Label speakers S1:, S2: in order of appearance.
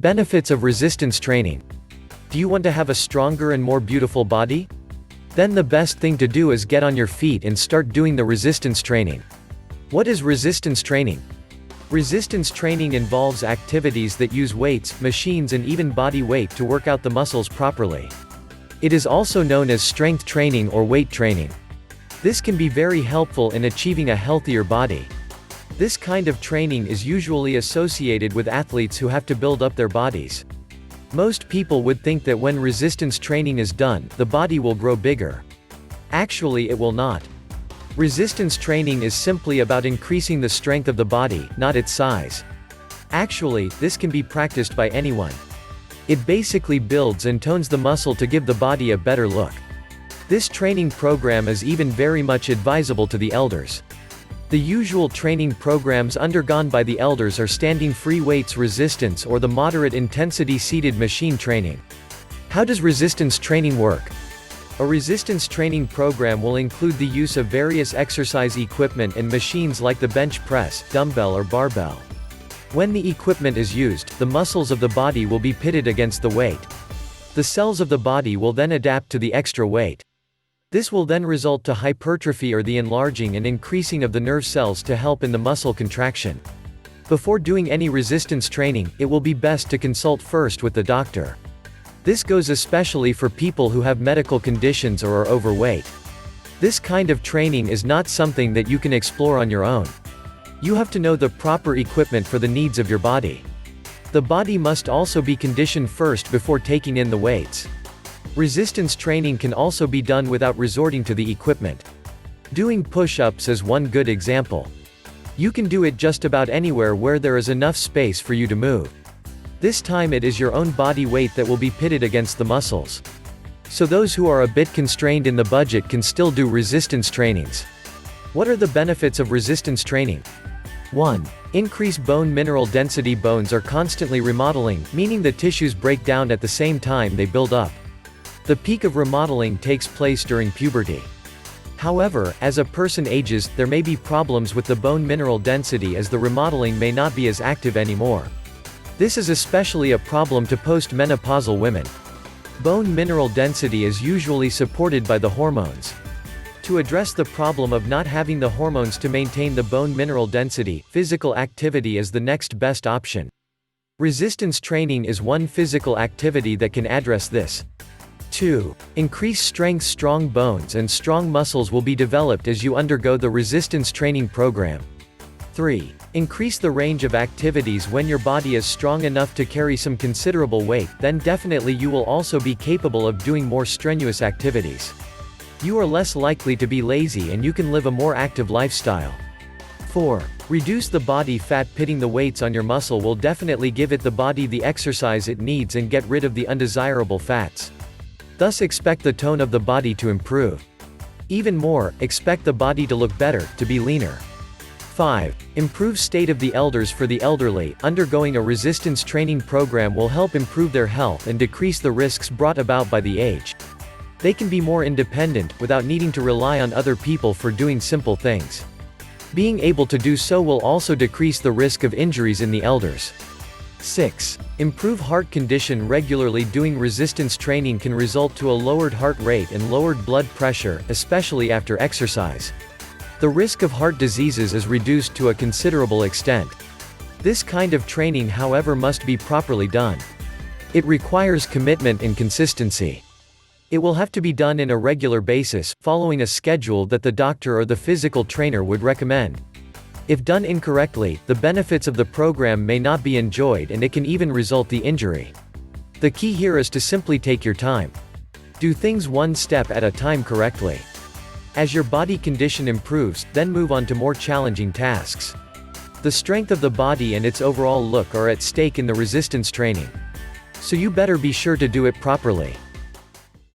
S1: Benefits of resistance training. Do you want to have a stronger and more beautiful body? Then the best thing to do is get on your feet and start doing the resistance training. What is resistance training? Resistance training involves activities that use weights, machines and even body weight to work out the muscles properly. It is also known as strength training or weight training. This can be very helpful in achieving a healthier body. This kind of training is usually associated with athletes who have to build up their bodies. Most people would think that when resistance training is done, the body will grow bigger. Actually, it will not. Resistance training is simply about increasing the strength of the body, not its size. Actually, this can be practiced by anyone. It basically builds and tones the muscle to give the body a better look. This training program is even very much advisable to the elders. The usual training programs undergone by the elders are standing free weights resistance or the moderate intensity seated machine training. How does resistance training work? A resistance training program will include the use of various exercise equipment and machines like the bench press, dumbbell or barbell. When the equipment is used, the muscles of the body will be pitted against the weight. The cells of the body will then adapt to the extra weight. This will then result to hypertrophy or the enlarging and increasing of the nerve cells to help in the muscle contraction. Before doing any resistance training, it will be best to consult first with the doctor. This goes especially for people who have medical conditions or are overweight. This kind of training is not something that you can explore on your own. You have to know the proper equipment for the needs of your body. The body must also be conditioned first before taking in the weights. Resistance training can also be done without resorting to the equipment. Doing push-ups is one good example. You can do it just about anywhere where there is enough space for you to move. This time it is your own body weight that will be pitted against the muscles. So those who are a bit constrained in the budget can still do resistance trainings. What are the benefits of resistance training? 1. Increase bone mineral density. Bones are constantly remodeling, meaning the tissues break down at the same time they build up. The peak of remodeling takes place during puberty. However, as a person ages, there may be problems with the bone mineral density as the remodeling may not be as active anymore. This is especially a problem to post-menopausal women. Bone mineral density is usually supported by the hormones. To address the problem of not having the hormones to maintain the bone mineral density, physical activity is the next best option. Resistance training is one physical activity that can address this. 2. Increase strength. Strong bones and strong muscles will be developed as you undergo the resistance training program. 3. Increase the range of activities. When your body is strong enough to carry some considerable weight, then definitely you will also be capable of doing more strenuous activities. You are less likely to be lazy and you can live a more active lifestyle. 4. Reduce the body fat. Pitting the weights on your muscle will definitely give it the body the exercise it needs and get rid of the undesirable fats. Thus expect the tone of the body to improve. Even more, expect the body to look better, to be leaner. 5. Improve state of the elders. For the elderly, undergoing a resistance training program will help improve their health and decrease the risks brought about by the age. They can be more independent, without needing to rely on other people for doing simple things. Being able to do so will also decrease the risk of injuries in the elders. 6. Improve heart condition. Regularly doing resistance training can result to a lowered heart rate and lowered blood pressure, especially after exercise. The risk of heart diseases is reduced to a considerable extent. This kind of training, however, must be properly done. It requires commitment and consistency. It will have to be done in a regular basis, following a schedule that the doctor or the physical trainer would recommend. If done incorrectly, the benefits of the program may not be enjoyed and it can even result in injury. The key here is to simply take your time. Do things one step at a time correctly. As your body condition improves, then move on to more challenging tasks. The strength of the body and its overall look are at stake in the resistance training. So you better be sure to do it properly.